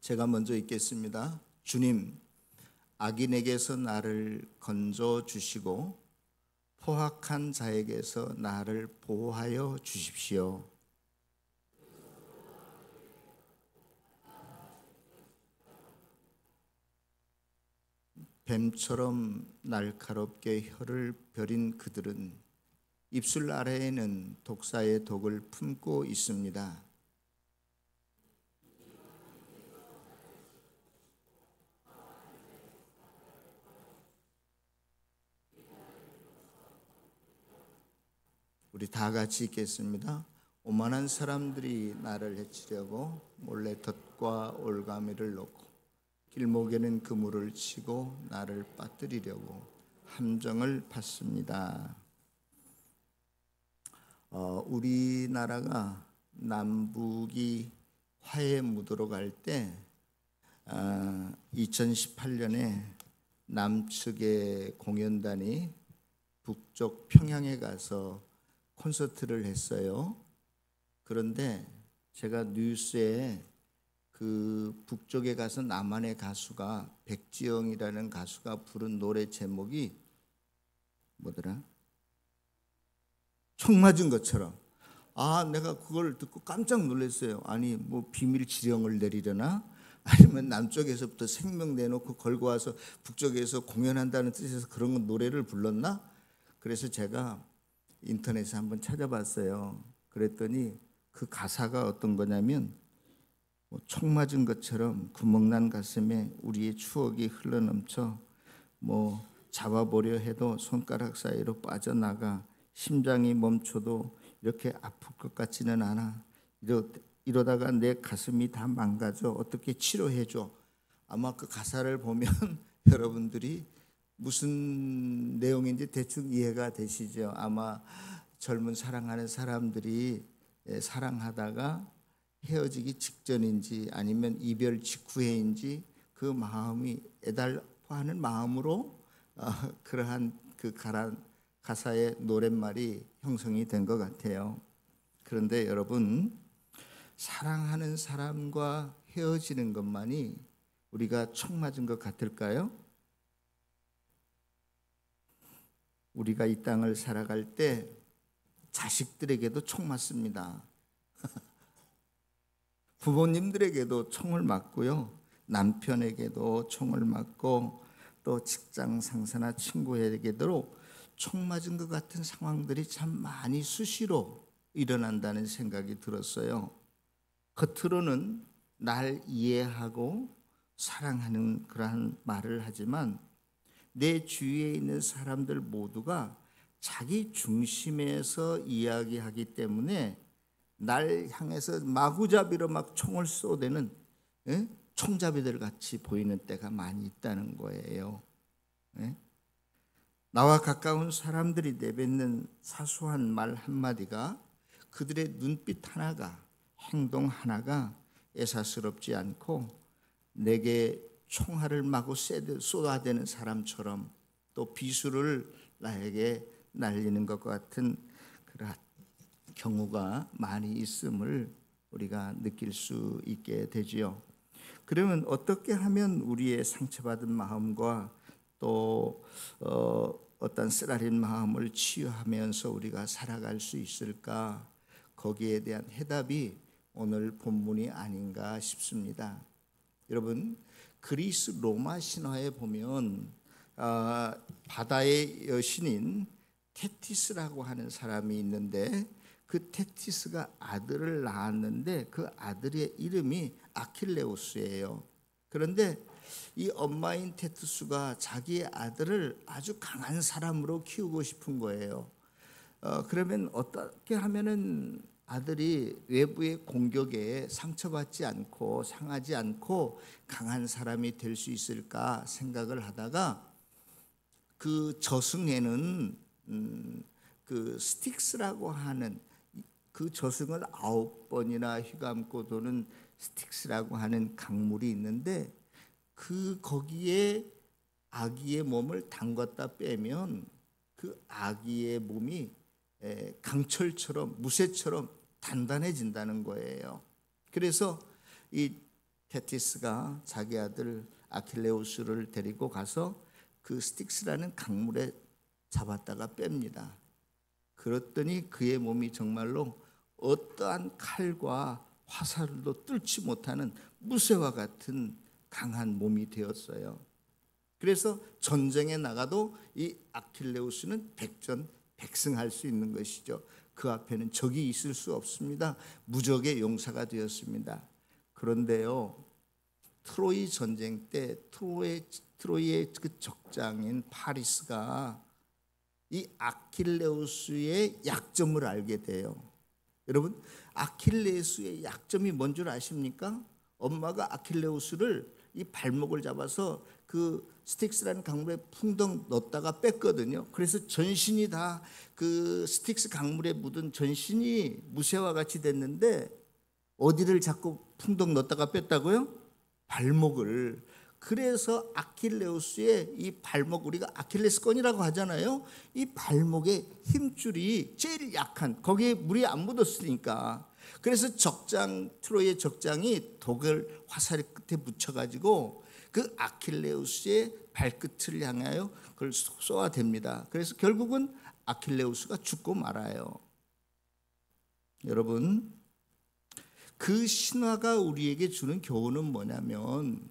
제가 먼저 읽겠습니다. 주님, 악인에게서 나를 건져 주시고 포악한 자에게서 나를 보호하여 주십시오. 뱀처럼 날카롭게 혀를 벼린 그들은 입술 아래에는 독사의 독을 품고 있습니다. 우리 다 같이 읽겠습니다. 오만한 사람들이 나를 해치려고 몰래 덫과 올가미를 놓고 길목에는 그물을 치고 나를 빠뜨리려고 함정을 팠습니다. 우리나라가 남북이 화해 무드로 갈 때 2018년에 남측의 공연단이 북쪽 평양에 가서 콘서트를 했어요. 그런데 제가 뉴스에 그 북쪽에 가서 남한의 가수가 백지영이라는 가수가 부른 노래 제목이 뭐더라? 총 맞은 것처럼. 내가 그걸 듣고 깜짝 놀랐어요. 아니 뭐 비밀 지령을 내리려나? 아니면 남쪽에서부터 생명 내놓고 걸고 와서 북쪽에서 공연한다는 뜻에서 그런 노래를 불렀나? 그래서 제가 인터넷에 한번 찾아봤어요. 그랬더니 그 가사가 어떤 거냐면 총 맞은 것처럼 구멍난 가슴에 우리의 추억이 흘러넘쳐 잡아보려 해도 손가락 사이로 빠져나가 심장이 멈춰도 이렇게 아플 것 같지는 않아. 이러다가 내 가슴이 다 망가져. 어떻게 치료해줘? 아마 그 가사를 보면 여러분들이 무슨 내용인지 대충 이해가 되시죠? 아마 젊은 사랑하는 사람들이 사랑하다가 헤어지기 직전인지 아니면 이별 직후에인지 그 마음이 애달파하는 마음으로 그러한 그 가사의 노랫말이 형성이 된 것 같아요. 그런데 여러분, 사랑하는 사람과 헤어지는 것만이 우리가 총 맞은 것 같을까요? 우리가 이 땅을 살아갈 때 자식들에게도 총 맞습니다. 부모님들에게도 총을 맞고요. 남편에게도 총을 맞고 또 직장 상사나 친구에게도 총 맞은 것 같은 상황들이 참 많이 수시로 일어난다는 생각이 들었어요. 겉으로는 날 이해하고 사랑하는 그러한 말을 하지만 내 주위에 있는 사람들 모두가 자기 중심에서 이야기하기 때문에 날 향해서 마구잡이로 막 총을 쏘대는 총잡이들 같이 보이는 때가 많이 있다는 거예요. 나와 가까운 사람들이 내뱉는 사소한 말 한마디가 그들의 눈빛 하나가 행동 하나가 애사스럽지 않고 내게 총알을 마구 쏟아대는 사람처럼 또 비수를 나에게 날리는 것 같은 그런 경우가 많이 있음을 우리가 느낄 수 있게 되지요. 그러면 어떻게 하면 우리의 상처받은 마음과 또 어떤 쓰라린 마음을 치유하면서 우리가 살아갈 수 있을까? 거기에 대한 해답이 오늘 본문이 아닌가 싶습니다. 여러분, 그리스 로마 신화에 보면 바다의 여신인 테티스라고 하는 사람이 있는데 그 테티스가 아들을 낳았는데 그 아들의 이름이 아킬레우스예요. 그런데 이 엄마인 테티스가 자기의 아들을 아주 강한 사람으로 키우고 싶은 거예요. 그러면 어떻게 하면은 아들이 외부의 공격에 상처받지 않고 상하지 않고 강한 사람이 될 수 있을까 생각을 하다가 그 저승에는 그 스틱스라고 하는 그 저승을 9번이나 휘감고 도는 스틱스라고 하는 강물이 있는데 거기에 아기의 몸을 담갔다 빼면 그 아기의 몸이 강철처럼 무쇠처럼 단단해진다는 거예요. 그래서 이 테티스가 자기 아들 아킬레우스를 데리고 가서 그 스틱스라는 강물에 잡았다가 뺍니다. 그랬더니 그의 몸이 정말로 어떠한 칼과 화살도 뚫지 못하는 무쇠와 같은 강한 몸이 되었어요. 그래서 전쟁에 나가도 이 아킬레우스는 백전백승할 수 있는 것이죠. 그 앞에는 적이 있을 수 없습니다. 무적의 용사가 되었습니다. 그런데요, 트로이 전쟁 때 트로이의 그 적장인 파리스가 이 아킬레우스의 약점을 알게 돼요. 여러분, 아킬레우스의 약점이 뭔 줄 아십니까? 엄마가 아킬레우스를 이 발목을 잡아서 그 스틱스라는 강물에 풍덩 넣었다가 뺐거든요. 그래서 전신이 다 그 스틱스 강물에 묻은 전신이 무쇠와 같이 됐는데 어디를 자꾸 풍덩 넣었다가 뺐다고요? 발목을. 그래서 아킬레우스의 이 발목, 우리가 아킬레스건이라고 하잖아요. 이 발목의 힘줄이 제일 약한, 거기에 물이 안 묻었으니까. 그래서 트로이의 적장이 독을 화살의 끝에 붙여가지고 그 아킬레우스의 발끝을 향하여 그걸 쏘아댑니다. 그래서 결국은 아킬레우스가 죽고 말아요. 여러분, 그 신화가 우리에게 주는 교훈은 뭐냐면,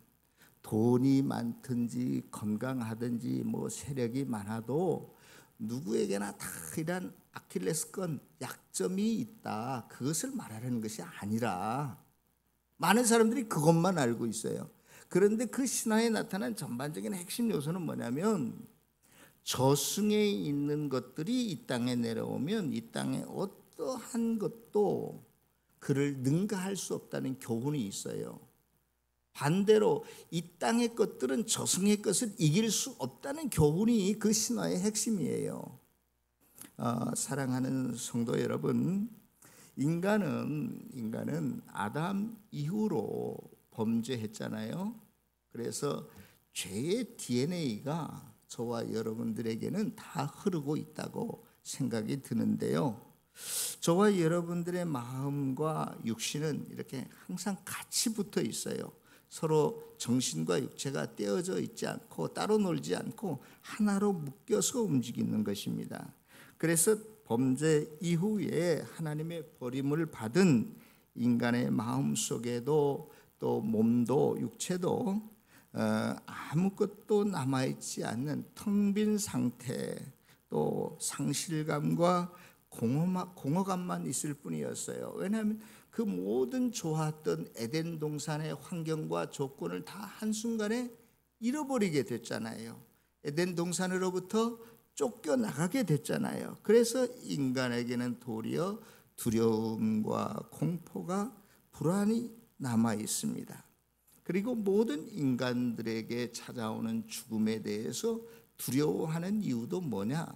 돈이 많든지 건강하든지 뭐 세력이 많아도 누구에게나 다 이런 아킬레스건 약점이 있다, 그것을 말하는 것이 아니라, 많은 사람들이 그것만 알고 있어요. 그런데 그 신화에 나타난 전반적인 핵심 요소는 뭐냐면, 저승에 있는 것들이 이 땅에 내려오면 이 땅에 어떠한 것도 그를 능가할 수 없다는 교훈이 있어요. 반대로 이 땅의 것들은 저승의 것을 이길 수 없다는 교훈이 그 신화의 핵심이에요. 사랑하는 성도 여러분, 인간은 아담 이후로 범죄했잖아요. 그래서 죄의 DNA가 저와 여러분들에게는 다 흐르고 있다고 생각이 드는데요. 저와 여러분들의 마음과 육신은 이렇게 항상 같이 붙어 있어요. 서로 정신과 육체가 떼어져 있지 않고 따로 놀지 않고 하나로 묶여서 움직이는 것입니다. 그래서 범죄 이후에 하나님의 버림을 받은 인간의 마음 속에도 또 몸도 육체도 아무것도 남아있지 않는 텅 빈 상태, 또 상실감과 공허감만 있을 뿐이었어요. 왜냐하면 그 모든 좋았던 에덴 동산의 환경과 조건을 다 한순간에 잃어버리게 됐잖아요. 에덴 동산으로부터 쫓겨나가게 됐잖아요. 그래서 인간에게는 도리어 두려움과 공포가 불안이 남아 있습니다. 그리고 모든 인간들에게 찾아오는 죽음에 대해서 두려워하는 이유도 뭐냐?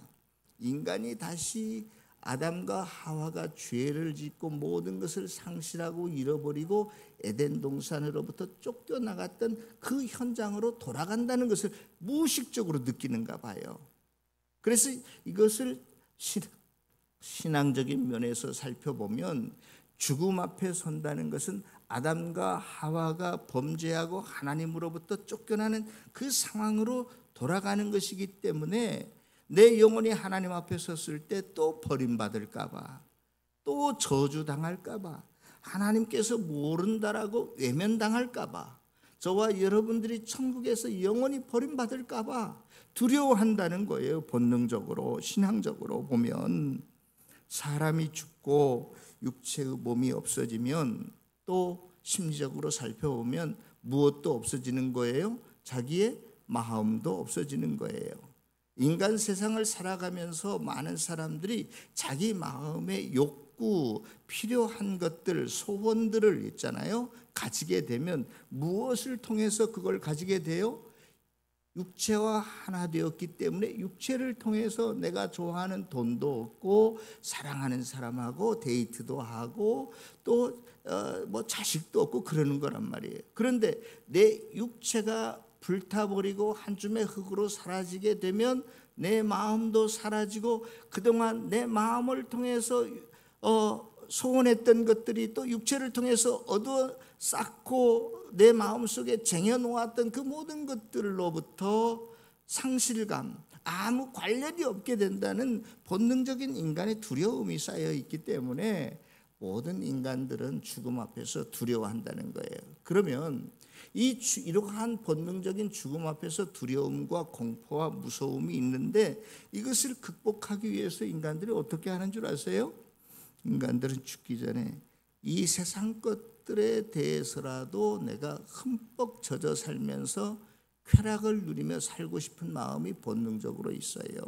인간이 다시 아담과 하와가 죄를 짓고 모든 것을 상실하고 잃어버리고 에덴 동산으로부터 쫓겨나갔던 그 현장으로 돌아간다는 것을 무의식적으로 느끼는가 봐요. 그래서 이것을 신앙적인 면에서 살펴보면 죽음 앞에 선다는 것은 아담과 하와가 범죄하고 하나님으로부터 쫓겨나는 그 상황으로 돌아가는 것이기 때문에 내 영혼이 하나님 앞에 섰을 때 또 버림받을까 봐, 또 저주당할까 봐, 하나님께서 모른다라고 외면당할까 봐, 저와 여러분들이 천국에서 영원히 버림받을까 봐 두려워한다는 거예요. 본능적으로, 신앙적으로 보면 사람이 죽고 육체의 몸이 없어지면 또 심리적으로 살펴보면 무엇도 없어지는 거예요? 자기의 마음도 없어지는 거예요. 인간 세상을 살아가면서 많은 사람들이 자기 마음의 욕구, 필요한 것들, 소원들을 있잖아요. 가지게 되면 무엇을 통해서 그걸 가지게 돼요? 육체와 하나 되었기 때문에 육체를 통해서 내가 좋아하는 돈도 얻고 사랑하는 사람하고 데이트도 하고 또 뭐 자식도 얻고 그러는 거란 말이에요. 그런데 내 육체가 불타버리고 한 줌의 흙으로 사라지게 되면 내 마음도 사라지고 그동안 내 마음을 통해서 소원했던 것들이 또 육체를 통해서 얻어 쌓고 내 마음속에 쟁여놓았던 그 모든 것들로부터 상실감, 아무 관련이 없게 된다는 본능적인 인간의 두려움이 쌓여 있기 때문에 모든 인간들은 죽음 앞에서 두려워한다는 거예요. 그러면 이러한 본능적인 죽음 앞에서 두려움과 공포와 무서움이 있는데 이것을 극복하기 위해서 인간들이 어떻게 하는 줄 아세요? 인간들은 죽기 전에 이 세상 것들에 대해서라도 내가 흠뻑 젖어 살면서 쾌락을 누리며 살고 싶은 마음이 본능적으로 있어요.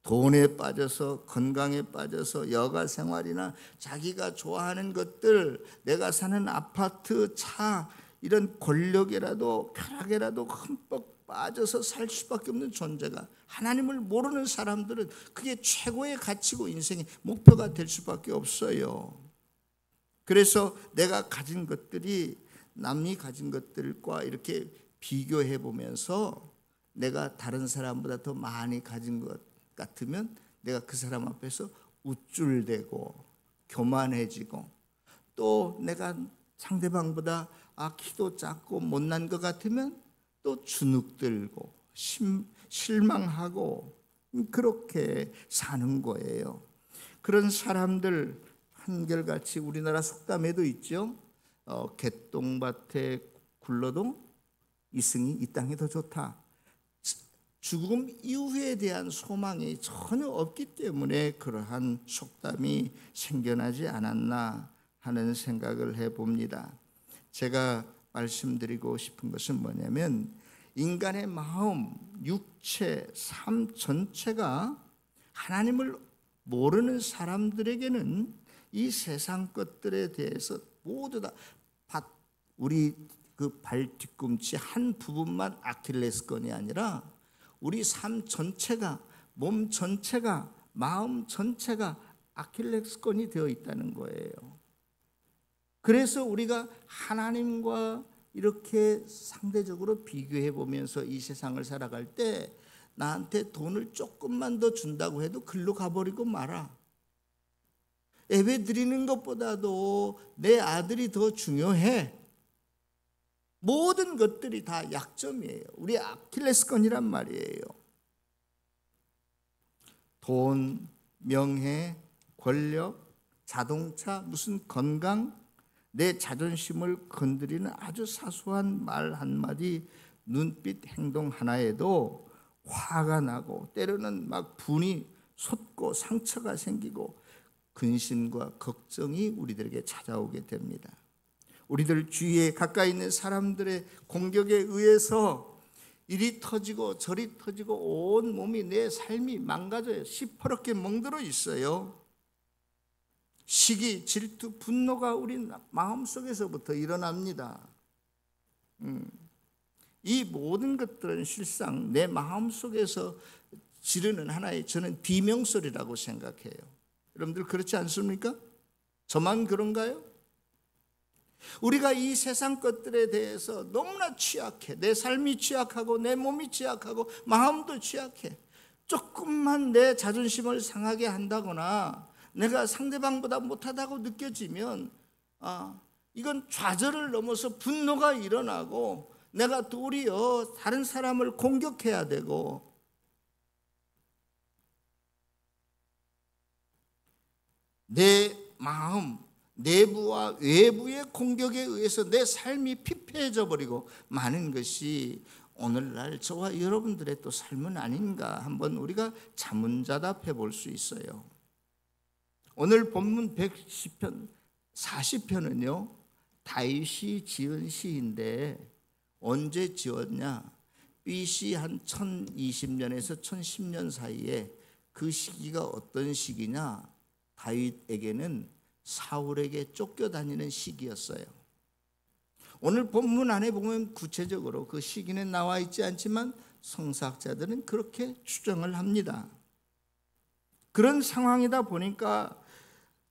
돈에 빠져서, 건강에 빠져서, 여가 생활이나 자기가 좋아하는 것들, 내가 사는 아파트, 차, 이런 권력이라도 쾌락이라도 흠뻑 빠져서 살 수밖에 없는 존재가, 하나님을 모르는 사람들은 그게 최고의 가치고 인생의 목표가 될 수밖에 없어요. 그래서 내가 가진 것들이 남이 가진 것들과 이렇게 비교해 보면서 내가 다른 사람보다 더 많이 가진 것 같으면 내가 그 사람 앞에서 우쭐대고 교만해지고, 또 내가 상대방보다 키도 작고 못난 것 같으면 또 주눅들고 실망하고 그렇게 사는 거예요. 그런 사람들 한결같이 우리나라 속담에도 있죠. 개똥밭에 굴러도 이승이 이 땅이 더 좋다. 죽음 이후에 대한 소망이 전혀 없기 때문에 그러한 속담이 생겨나지 않았나 하는 생각을 해봅니다. 제가 말씀드리고 싶은 것은 뭐냐면 인간의 마음, 육체, 삶 전체가 하나님을 모르는 사람들에게는 이 세상 것들에 대해서 모두 다 우리 그 발 뒤꿈치 한 부분만 아킬레스건이 아니라 우리 삶 전체가, 몸 전체가, 마음 전체가 아킬레스건이 되어 있다는 거예요. 그래서 우리가 하나님과 이렇게 상대적으로 비교해 보면서 이 세상을 살아갈 때 나한테 돈을 조금만 더 준다고 해도 글로 가버리고 말아. 예배 드리는 것보다도 내 아들이 더 중요해. 모든 것들이 다 약점이에요. 우리 아킬레스건이란 말이에요. 돈, 명예, 권력, 자동차, 무슨 건강, 내 자존심을 건드리는 아주 사소한 말 한마디, 눈빛, 행동 하나에도 화가 나고 때로는 막 분이 솟고 상처가 생기고 근심과 걱정이 우리들에게 찾아오게 됩니다. 우리들 주위에 가까이 있는 사람들의 공격에 의해서 이리 터지고 저리 터지고 온 몸이, 내 삶이 망가져요. 시퍼렇게 멍들어 있어요. 시기, 질투, 분노가 우리 마음속에서부터 일어납니다. 이 모든 것들은 실상 내 마음속에서 지르는 하나의, 저는 비명소리라고 생각해요. 여러분들 그렇지 않습니까? 저만 그런가요? 우리가 이 세상 것들에 대해서 너무나 취약해. 내 삶이 취약하고 내 몸이 취약하고 마음도 취약해. 조금만 내 자존심을 상하게 한다거나 내가 상대방보다 못하다고 느껴지면 이건 좌절을 넘어서 분노가 일어나고 내가 도리어 다른 사람을 공격해야 되고, 내 마음, 내부와 외부의 공격에 의해서 내 삶이 피폐해져 버리고 마는 것이 오늘날 저와 여러분들의 또 삶은 아닌가 한번 우리가 자문자답해 볼 수 있어요. 오늘 본문 110편, 40편은요 다윗이 지은 시인데 언제 지었냐? BC 한 1020년에서 1010년 사이에 그 시기가 어떤 시기냐? 다윗에게는 사울에게 쫓겨다니는 시기였어요. 오늘 본문 안에 보면 구체적으로 그 시기는 나와 있지 않지만 성사학자들은 그렇게 추정을 합니다. 그런 상황이다 보니까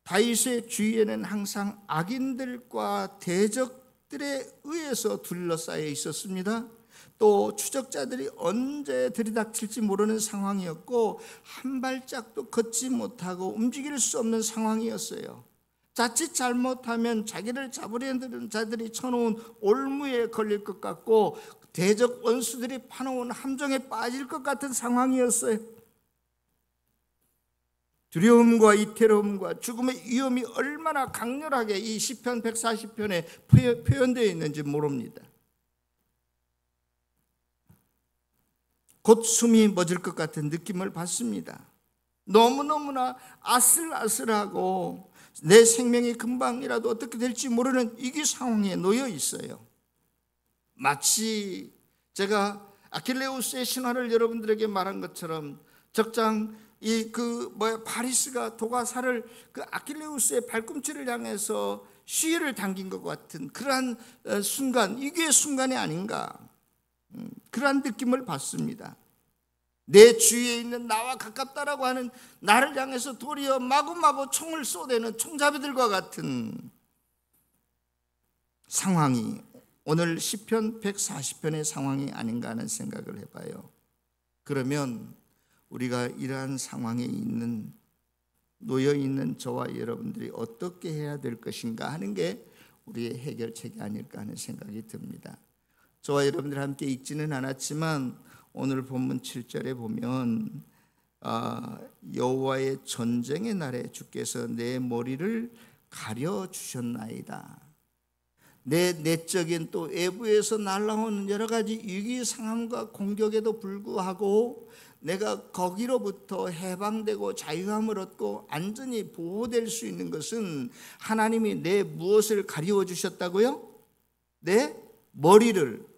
다윗의 주위에는 항상 악인들과 대적들에 의해서 둘러싸여 있었습니다. 또 추적자들이 언제 들이닥칠지 모르는 상황이었고 한 발짝도 걷지 못하고 움직일 수 없는 상황이었어요. 자칫 잘못하면 자기를 잡으려는 자들이 쳐놓은 올무에 걸릴 것 같고 대적 원수들이 파놓은 함정에 빠질 것 같은 상황이었어요. 두려움과 이태로움과 죽음의 위험이 얼마나 강렬하게 이 시편 140편에 표현되어 있는지 모릅니다. 곧 숨이 멎을 것 같은 느낌을 받습니다. 너무너무나 아슬아슬하고 내 생명이 금방이라도 어떻게 될지 모르는 위기 상황에 놓여 있어요. 마치 제가 아킬레우스의 신화를 여러분들에게 말한 것처럼 적장 파리스가 도가사를 그 아킬레우스의 발꿈치를 향해서 시위를 당긴 것 같은 그러한 순간, 위기의 순간이 아닌가, 그러한 느낌을 받습니다. 내 주위에 있는 나와 가깝다라고 하는 나를 향해서 도리어 마구마구 총을 쏘대는 총잡이들과 같은 상황이 오늘 시편 140편의 상황이 아닌가 하는 생각을 해봐요. 그러면 우리가 이러한 상황에 놓여 있는 저와 여러분들이 어떻게 해야 될 것인가 하는 게 우리의 해결책이 아닐까 하는 생각이 듭니다. 저와 여러분들 함께 읽지는 않았지만 오늘 본문 7절에 보면 여호와의 전쟁의 날에 주께서 내 머리를 가려주셨나이다. 내 내적인 또 외부에서 날아오는 여러 가지 위기 상황과 공격에도 불구하고 내가 거기로부터 해방되고 자유함을 얻고 안전히 보호될 수 있는 것은 하나님이 내 무엇을 가리워 주셨다고요? 내 머리를.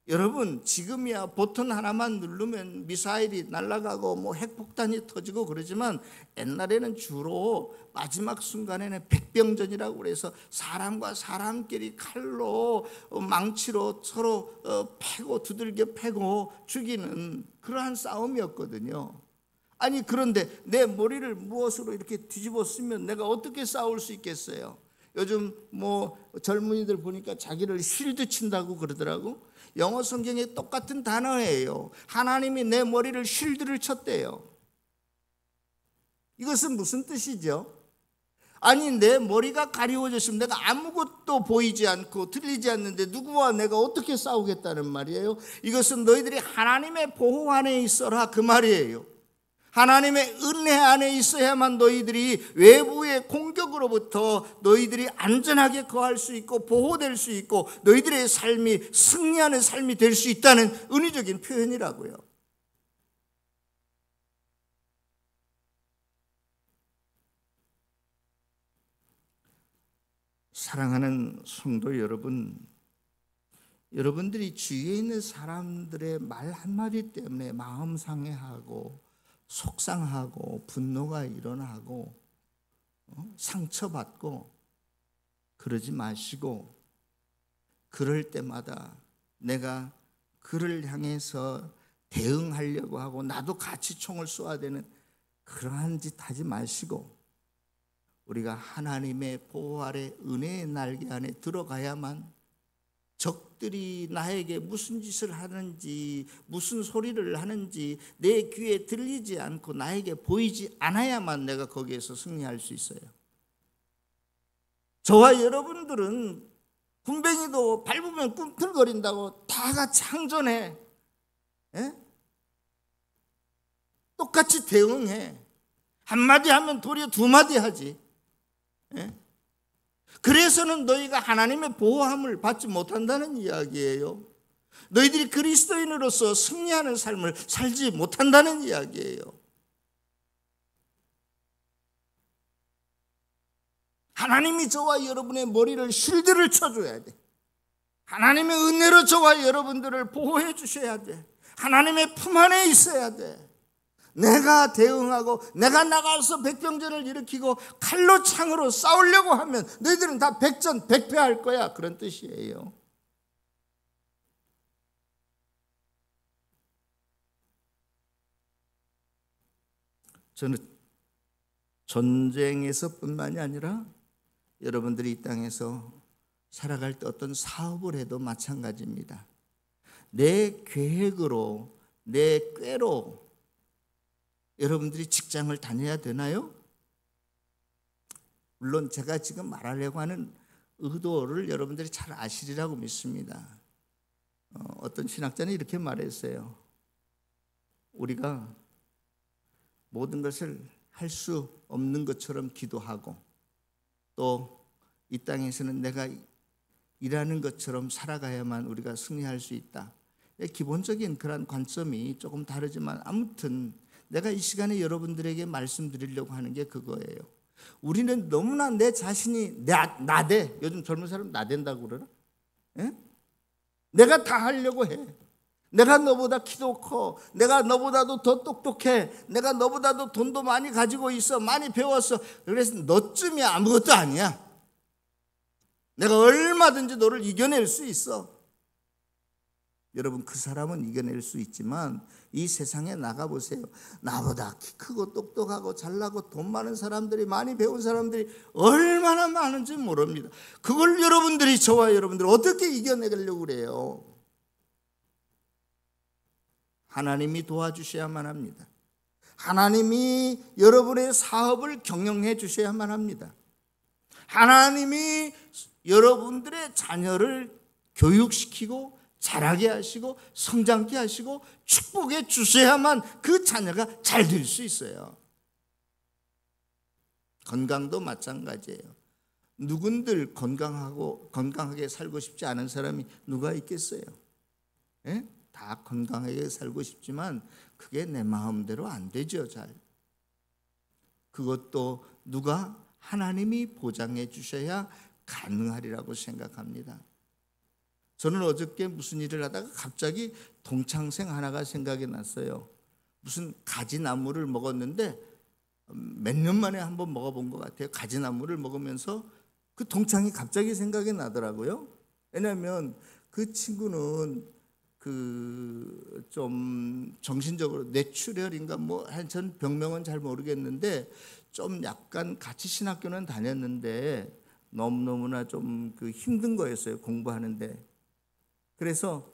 여러분, 지금이야 버튼 하나만 누르면 미사일이 날아가고 핵폭탄이 터지고 그러지만 옛날에는 주로 마지막 순간에는 백병전이라고 그래서 사람과 사람끼리 칼로 망치로 서로 패고 두들겨 패고 죽이는 그러한 싸움이었거든요. 아니 그런데 내 머리를 무엇으로 이렇게 뒤집어 쓰면 내가 어떻게 싸울 수 있겠어요? 요즘 젊은이들 보니까 자기를 쉴드 친다고 그러더라고. 영어 성경에 똑같은 단어예요. 하나님이 내 머리를 쉴드를 쳤대요. 이것은 무슨 뜻이죠? 아니 내 머리가 가리워졌으면 내가 아무것도 보이지 않고 들리지 않는데 누구와 내가 어떻게 싸우겠다는 말이에요? 이것은 너희들이 하나님의 보호 안에 있어라 그 말이에요. 하나님의 은혜 안에 있어야만 너희들이 외부의 공격으로부터 너희들이 안전하게 거할 수 있고 보호될 수 있고 너희들의 삶이 승리하는 삶이 될 수 있다는 은유적인 표현이라고요. 사랑하는 성도 여러분, 여러분들이 주위에 있는 사람들의 말 한마디 때문에 마음 상해하고 속상하고 분노가 일어나고 상처받고 그러지 마시고 그럴 때마다 내가 그를 향해서 대응하려고 하고 나도 같이 총을 쏘아야 되는 그러한 짓 하지 마시고 우리가 하나님의 보호 아래 은혜의 날개 안에 들어가야만 적들이 나에게 무슨 짓을 하는지 무슨 소리를 하는지 내 귀에 들리지 않고 나에게 보이지 않아야만 내가 거기에서 승리할 수 있어요. 저와 여러분들은 군뱅이도 밟으면 꿈틀거린다고 다 같이 항전해. 똑같이 대응해. 한마디 하면 도리어 두마디 하지. 그래서는 너희가 하나님의 보호함을 받지 못한다는 이야기예요. 너희들이 그리스도인으로서 승리하는 삶을 살지 못한다는 이야기예요. 하나님이 저와 여러분의 머리를 쉴드를 쳐줘야 돼. 하나님의 은혜로 저와 여러분들을 보호해 주셔야 돼. 하나님의 품 안에 있어야 돼. 내가 대응하고 내가 나가서 백병전을 일으키고 칼로 창으로 싸우려고 하면 너희들은 다 백전백패할 거야. 그런 뜻이에요. 저는 전쟁에서뿐만이 아니라 여러분들이 이 땅에서 살아갈 때 어떤 사업을 해도 마찬가지입니다. 내 계획으로, 내 꾀로 여러분들이 직장을 다녀야 되나요? 물론 제가 지금 말하려고 하는 의도를 여러분들이 잘 아시리라고 믿습니다. 어떤 신학자는 이렇게 말했어요. 우리가 모든 것을 할 수 없는 것처럼 기도하고 또 이 땅에서는 내가 일하는 것처럼 살아가야만 우리가 승리할 수 있다. 기본적인 그런 관점이 조금 다르지만 아무튼 내가 이 시간에 여러분들에게 말씀드리려고 하는 게 그거예요. 우리는 너무나 내 자신이 나대. 요즘 젊은 사람 나댄다고 그러나? 예? 내가 다 하려고 해. 내가 너보다 키도 커. 내가 너보다도 더 똑똑해. 내가 너보다도 돈도 많이 가지고 있어. 많이 배웠어. 그래서 너쯤이 아무것도 아니야. 내가 얼마든지 너를 이겨낼 수 있어. 여러분, 그 사람은 이겨낼 수 있지만 이 세상에 나가보세요. 나보다 키 크고 똑똑하고 잘나고 돈 많은 사람들이, 많이 배운 사람들이 얼마나 많은지 모릅니다. 그걸 여러분들이, 저와 여러분들이 어떻게 이겨내려고 그래요? 하나님이 도와주셔야만 합니다. 하나님이 여러분의 사업을 경영해 주셔야만 합니다. 하나님이 여러분들의 자녀를 교육시키고 자라게 하시고 성장케 하시고 축복해 주셔야만 그 자녀가 잘 될 수 있어요. 건강도 마찬가지예요. 누군들 건강하게 살고 싶지 않은 사람이 누가 있겠어요? 예? 다 건강하게 살고 싶지만 그게 내 마음대로 안 되죠. 잘. 그것도 누가? 하나님이 보장해 주셔야 가능하리라고 생각합니다. 저는 어저께 무슨 일을 하다가 갑자기 동창생 하나가 생각이 났어요. 무슨 가지나무를 먹었는데 몇 년 만에 한번 먹어본 것 같아요. 가지나무를 먹으면서 그 동창이 갑자기 생각이 나더라고요. 왜냐하면 그 친구는 좀 정신적으로 뇌출혈인가 전 병명은 잘 모르겠는데 좀 약간 같이 신학교는 다녔는데 너무나 좀 힘든 거였어요. 공부하는데. 그래서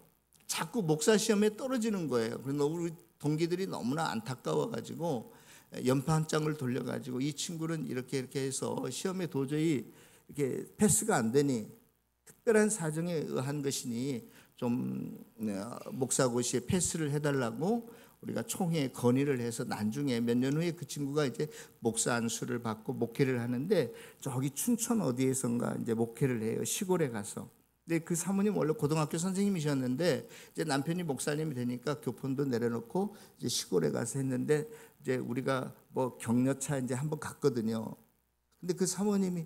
자꾸 목사 시험에 떨어지는 거예요. 그래서 우리 동기들이 너무나 안타까워가지고 연판장을 돌려가지고 이 친구는 이렇게 해서 시험에 도저히 이렇게 패스가 안 되니 특별한 사정에 의한 것이니 좀 목사고시에 패스를 해달라고 우리가 총회에 건의를 해서 나중에 몇 년 후에 그 친구가 이제 목사 안수를 받고 목회를 하는데 저기 춘천 어디에선가 이제 목회를 해요. 시골에 가서. 근데 그 사모님 원래 고등학교 선생님이셨는데 이제 남편이 목사님이 되니까 교폰도 내려놓고 이제 시골에 가서 했는데 이제 우리가 격려차 이제 한번 갔거든요. 근데 그 사모님이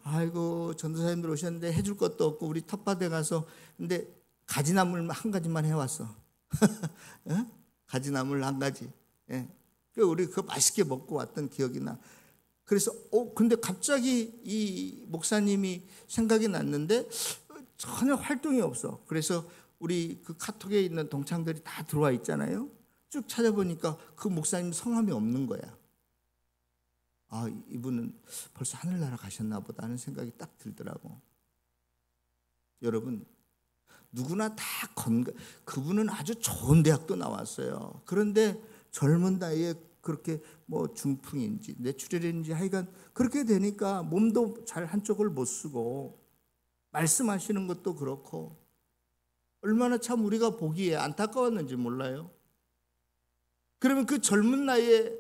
아이고 전도사님들 오셨는데 해줄 것도 없고 우리 텃밭에 가서 근데 가지나물 한 가지만 해왔어. 예? 가지나물 한 가지. 예. 우리 그거 맛있게 먹고 왔던 기억이 나. 그래서 근데 갑자기 이 목사님이 생각이 났는데 전혀 활동이 없어. 그래서 우리 그 카톡에 있는 동창들이 다 들어와 있잖아요. 쭉 찾아보니까 그 목사님 성함이 없는 거야. 아, 이분은 벌써 하늘나라 가셨나 보다 하는 생각이 딱 들더라고. 여러분, 누구나 다 그분은 아주 좋은 대학도 나왔어요. 그런데 젊은 나이에 그렇게 중풍인지 뇌출혈인지 하여간 그렇게 되니까 몸도 잘 한쪽을 못 쓰고 말씀하시는 것도 그렇고 얼마나 참 우리가 보기에 안타까웠는지 몰라요. 그러면 그 젊은 나이에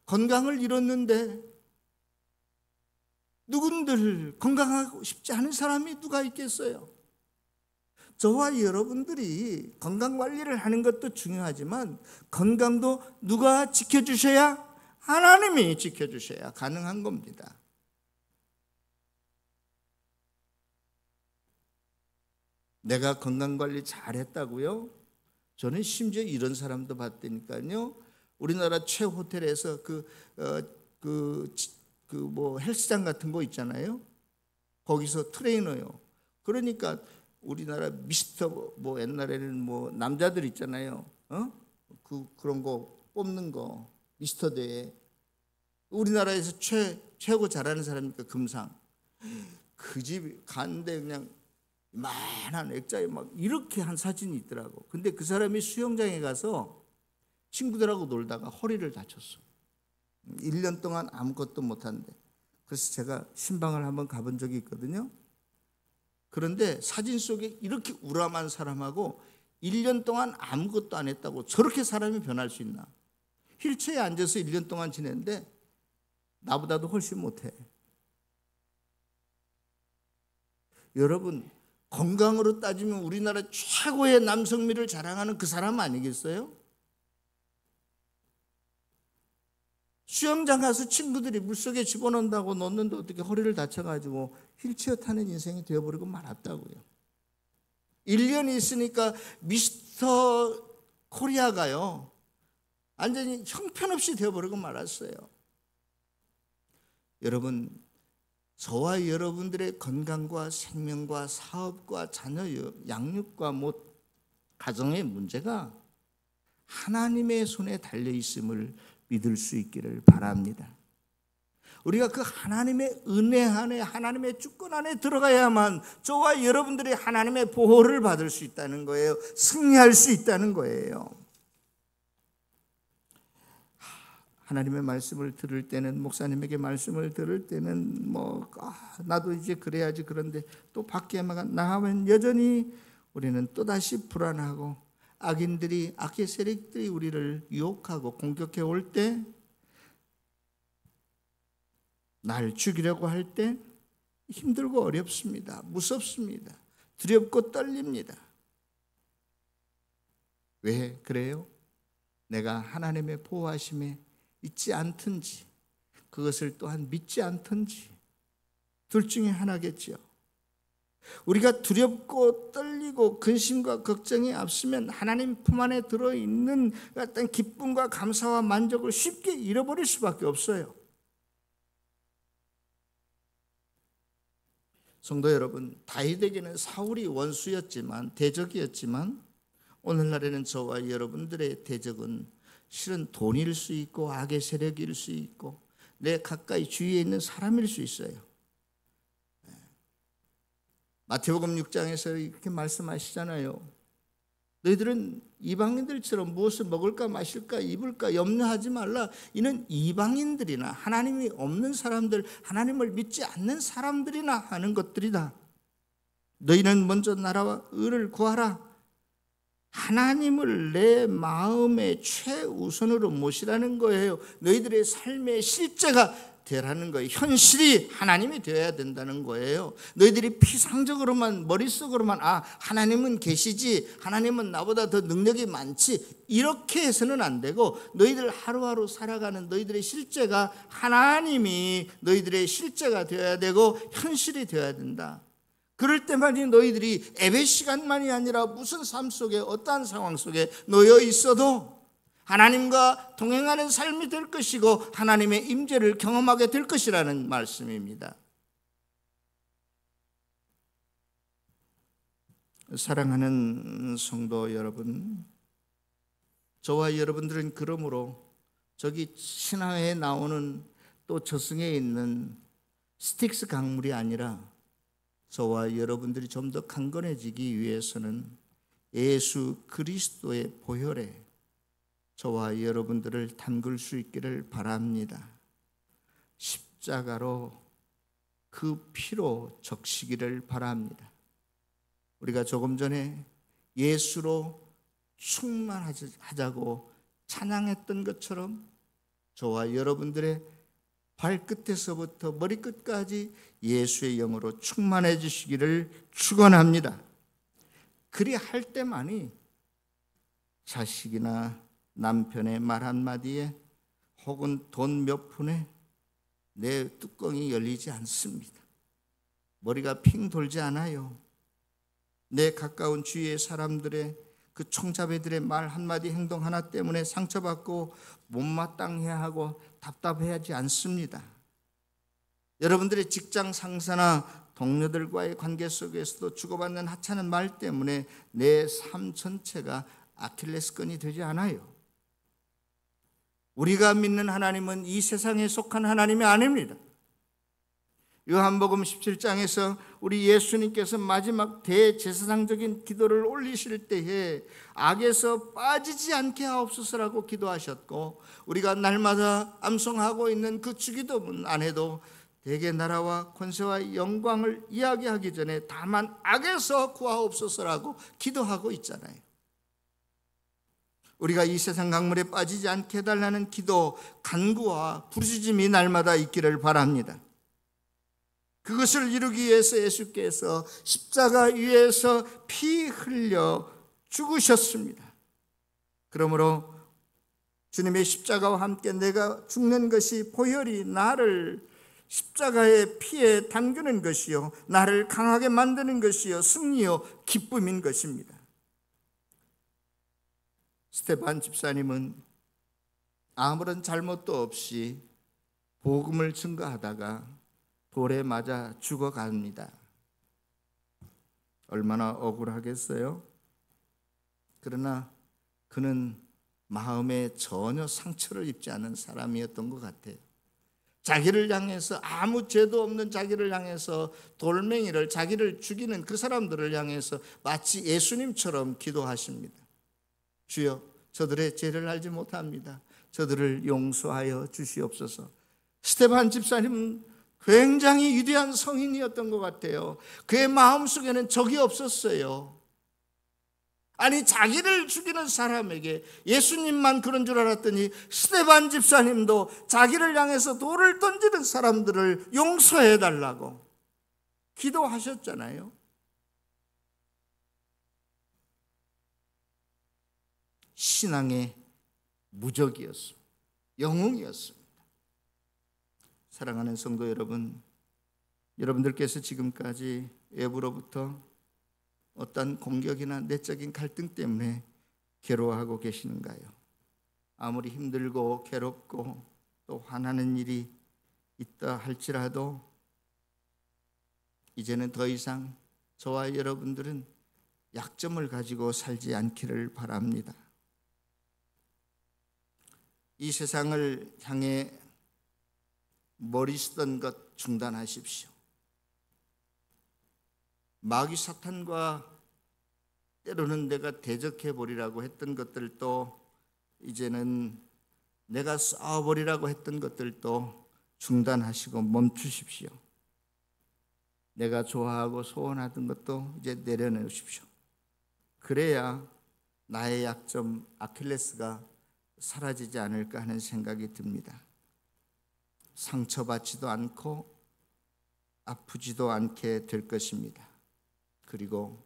건강을 잃었는데 누군들 건강하고 싶지 않은 사람이 누가 있겠어요? 저와 여러분들이 건강관리를 하는 것도 중요하지만 건강도 누가 지켜주셔야? 하나님이 지켜주셔야 가능한 겁니다. 내가 건강관리 잘했다고요? 저는 심지어 이런 사람도 봤다니까요. 우리나라 최호텔에서 헬스장 같은 거 있잖아요. 거기서 트레이너요. 그러니까 우리나라 미스터 옛날에는 남자들 있잖아요. 그런 거 뽑는 거 미스터 대회. 우리나라에서 최고 잘하는 사람이니까 금상. 그 집 갔는데 그냥 이만한 액자에 막 이렇게 한 사진이 있더라고. 근데 그 사람이 수영장에 가서 친구들하고 놀다가 허리를 다쳤어. 1년 동안 아무것도 못한대. 그래서 제가 신방을 한번 가본 적이 있거든요. 그런데 사진 속에 이렇게 우람한 사람하고 1년 동안 아무것도 안 했다고 저렇게 사람이 변할 수 있나? 휠체어에 앉아서 1년 동안 지냈는데 나보다도 훨씬 못해. 여러분, 건강으로 따지면 우리나라 최고의 남성미를 자랑하는 그 사람 아니겠어요? 수영장 가서 친구들이 물속에 집어넣는다고 넣는데 어떻게 허리를 다쳐가지고 휠체어 타는 인생이 되어버리고 말았다고요. 1년 있으니까 미스터 코리아가요 완전히 형편없이 되어버리고 말았어요. 여러분, 저와 여러분들의 건강과 생명과 사업과 자녀 양육과 가정의 문제가 하나님의 손에 달려있음을 믿을 수 있기를 바랍니다. 우리가 그 하나님의 은혜 안에, 하나님의 주권 안에 들어가야만 저와 여러분들이 하나님의 보호를 받을 수 있다는 거예요. 승리할 수 있다는 거예요. 하나님의 말씀을 들을 때는, 목사님에게 말씀을 들을 때는 나도 이제 그래야지. 그런데 또 밖에 나가면 여전히 우리는 또다시 불안하고 악의 세력들이 우리를 유혹하고 공격해 올 때, 날 죽이려고 할 때 힘들고 어렵습니다. 무섭습니다. 두렵고 떨립니다. 왜 그래요? 내가 하나님의 보호하심에 있지 않든지, 그것을 또한 믿지 않든지, 둘 중에 하나겠지요. 우리가 두렵고 떨리고 근심과 걱정이 앞서면 하나님 품 안에 들어있는 어떤 기쁨과 감사와 만족을 쉽게 잃어버릴 수밖에 없어요. 성도 여러분, 다윗에게는 사울이 원수였지만, 대적이었지만, 오늘날에는 저와 여러분들의 대적은 실은 돈일 수 있고 악의 세력일 수 있고 내 가까이 주위에 있는 사람일 수 있어요. 마태복음 6장에서 이렇게 말씀하시잖아요. 너희들은 이방인들처럼 무엇을 먹을까 마실까 입을까 염려하지 말라. 이는 이방인들이나 하나님이 없는 사람들, 하나님을 믿지 않는 사람들이나 하는 것들이다. 너희는 먼저 나라와 의를 구하라. 하나님을 내 마음의 최우선으로 모시라는 거예요. 너희들의 삶의 실제가 되라는 거예요. 현실이 하나님이 되어야 된다는 거예요. 너희들이 피상적으로만, 머릿속으로만 하나님은 계시지, 하나님은 나보다 더 능력이 많지, 이렇게 해서는 안 되고, 너희들 하루하루 살아가는 너희들의 실제가 하나님이 너희들의 실제가 되어야 되고 현실이 되어야 된다. 그럴 때만이 너희들이 예배 시간만이 아니라 무슨 삶 속에, 어떠한 상황 속에 놓여 있어도 하나님과 동행하는 삶이 될 것이고 하나님의 임재를 경험하게 될 것이라는 말씀입니다. 사랑하는 성도 여러분, 저와 여러분들은 그러므로 저기 신화에 나오는 또 저승에 있는 스틱스 강물이 아니라 저와 여러분들이 좀 더 강건해지기 위해서는 예수 그리스도의 보혈에 저와 여러분들을 담글 수 있기를 바랍니다. 십자가로 그 피로 적시기를 바랍니다. 우리가 조금 전에 예수로 충만하자고 찬양했던 것처럼 저와 여러분들의 발끝에서부터 머리끝까지 예수의 영으로 충만해 주시기를 축원합니다. 그리할 때만이 자식이나 남편의 말 한마디에 혹은 돈 몇 푼에 내 뚜껑이 열리지 않습니다. 머리가 핑 돌지 않아요. 내 가까운 주위의 사람들의 그 총자배들의 말 한마디 행동 하나 때문에 상처받고 못마땅해야 하고 답답해하지 않습니다. 여러분들의 직장 상사나 동료들과의 관계 속에서도 주고받는 하찮은 말 때문에 내 삶 전체가 아킬레스건이 되지 않아요. 우리가 믿는 하나님은 이 세상에 속한 하나님이 아닙니다. 요한복음 17장에서 우리 예수님께서 마지막 대제사장적인 기도를 올리실 때에 악에서 빠지지 않게 하옵소서라고 기도하셨고, 우리가 날마다 암송하고 있는 그 주기도문 안에도 대개 나라와 권세와 영광을 이야기하기 전에 다만 악에서 구하옵소서라고 기도하고 있잖아요. 우리가 이 세상 강물에 빠지지 않게 해달라는 기도, 간구와 부르짖음이 날마다 있기를 바랍니다. 그것을 이루기 위해서 예수께서 십자가 위에서 피 흘려 죽으셨습니다. 그러므로 주님의 십자가와 함께 내가 죽는 것이 보혈이 나를 십자가의 피에 담그는 것이요, 나를 강하게 만드는 것이요, 승리요, 기쁨인 것입니다. 스테반 집사님은 아무런 잘못도 없이 복음을 증거하다가 돌에 맞아 죽어갑니다. 얼마나 억울하겠어요? 그러나 그는 마음에 전혀 상처를 입지 않은 사람이었던 것 같아요. 자기를 향해서, 아무 죄도 없는 자기를 향해서 돌멩이를, 자기를 죽이는 그 사람들을 향해서 마치 예수님처럼 기도하십니다. 주여, 저들의 죄를 알지 못합니다. 저들을 용서하여 주시옵소서. 스테반 집사님은 굉장히 위대한 성인이었던 것 같아요. 그의 마음속에는 적이 없었어요. 아니, 자기를 죽이는 사람에게, 예수님만 그런 줄 알았더니 스테반 집사님도 자기를 향해서 돌을 던지는 사람들을 용서해 달라고 기도하셨잖아요. 신앙의 무적이었습니다. 영웅이었습니다. 사랑하는 성도 여러분, 여러분들께서 지금까지 외부로부터 어떤 공격이나 내적인 갈등 때문에 괴로워하고 계시는가요? 아무리 힘들고 괴롭고 또 화나는 일이 있다 할지라도 이제는 더 이상 저와 여러분들은 약점을 가지고 살지 않기를 바랍니다. 이 세상을 향해 머리 쓰던 것 중단하십시오. 마귀 사탄과 때로는 내가 대적해 버리라고 했던 것들도, 이제는 내가 싸워버리라고 했던 것들도 중단하시고 멈추십시오. 내가 좋아하고 소원하던 것도 이제 내려놓으십시오. 그래야 나의 약점 아킬레스가 사라지지 않을까 하는 생각이 듭니다. 상처받지도 않고 아프지도 않게 될 것입니다. 그리고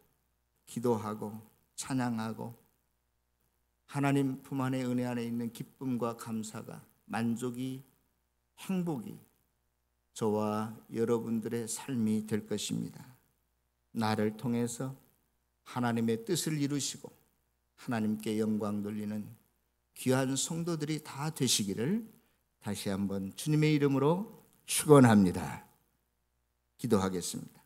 기도하고 찬양하고 하나님 품 안에, 은혜 안에 있는 기쁨과 감사가, 만족이, 행복이 저와 여러분들의 삶이 될 것입니다. 나를 통해서 하나님의 뜻을 이루시고 하나님께 영광 돌리는 귀한 성도들이 다 되시기를 다시 한번 주님의 이름으로 축원합니다. 기도하겠습니다.